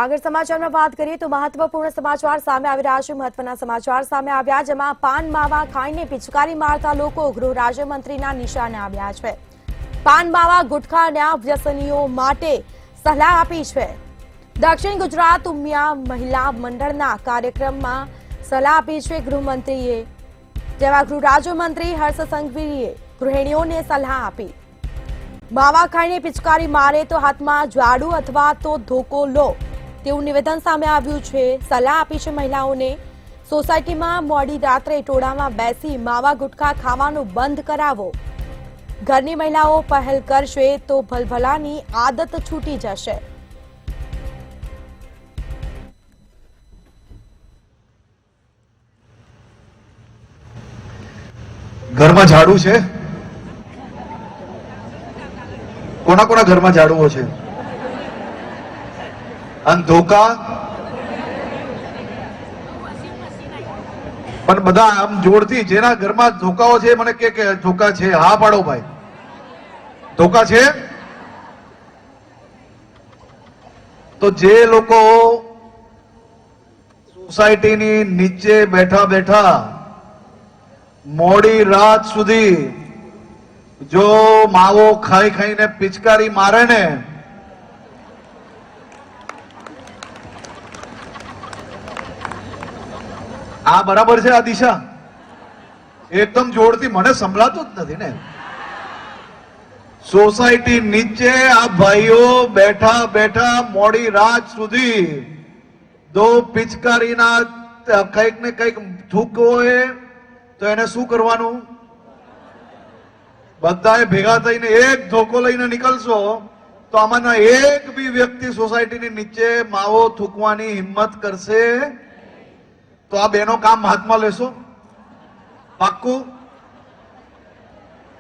આગળ સમાચારમાં વાત કરીએ તો મહત્વપૂર્ણ સમાચાર સામે આવી રહ્યા છે। મહત્વના સમાચાર સામે આવ્યા જેમાં પાન માવા ખાઈને પિચકારી મારતા લોકો ગૃહ રાજ્યમંત્રીના નિશાને આવ્યા છે। પાન માવા ગુટખાના વ્યસનીઓ માટે સલાહ આપી છે। દક્ષિણ ગુજરાત ઉમિયા મહિલા મંડળના કાર્યક્રમમાં સલાહ આપી છે ગૃહમંત્રીએ, જેમાં ગૃહ રાજ્યમંત્રી હર્ષ સંઘવીએ ગૃહિણીઓને સલાહ આપી। માવા ખાઈને પિચકારી મારે તો હાથમાં ઝાડુ અથવા તો ધોકો લો તેવું નિવેદન સામે આવ્યું છે। સલાહ આપી છે મહિલાઓને સોસાયટીમાં મોડી રાત્રે ટોળામાં બેસી માવા ગુટખા ખાવાનું બંધ કરાવો। ઘરની મહિલાઓ પહેલ કરશે તો ભલભલાની આદત છૂટી જશે। ઘરમાં ઝાડુ છે? કોના કોના ઘરમાં ઝાડુઓ છે? અને ધોકા? પણ બધા આમ જોરથી જેના ઘરમાં ધોકાઓ છે મને કે ધોકા છે? હા પાડો ભાઈ, ધોકા છે? તો જે લોકો સોસાયટીની નીચે બેઠા બેઠા મોડી રાત સુધી જો માવો ખાઈ ખાઈને પિચકારી મારે ને, આ બરાબર છે? આ દિશા એકદમ જોરથી મને સંભળાતું જ નથી ને। સોસાયટી નીચે આ ભાઈઓ બેઠા બેઠા મોડી રાત સુધી દો પિચકારીના કંઈક ને કંઈક થૂકો હોય તો એને શું કરવાનું? બધાએ ભેગા થઈને એક ધોકો લઈને નીકળશો તો આમાંના એક બી વ્યક્તિ સોસાયટીની નીચે માવો થૂકવાની હિંમત કરશે? તો આ બેનો કામ હાથમાં લેશો? પાક્કું?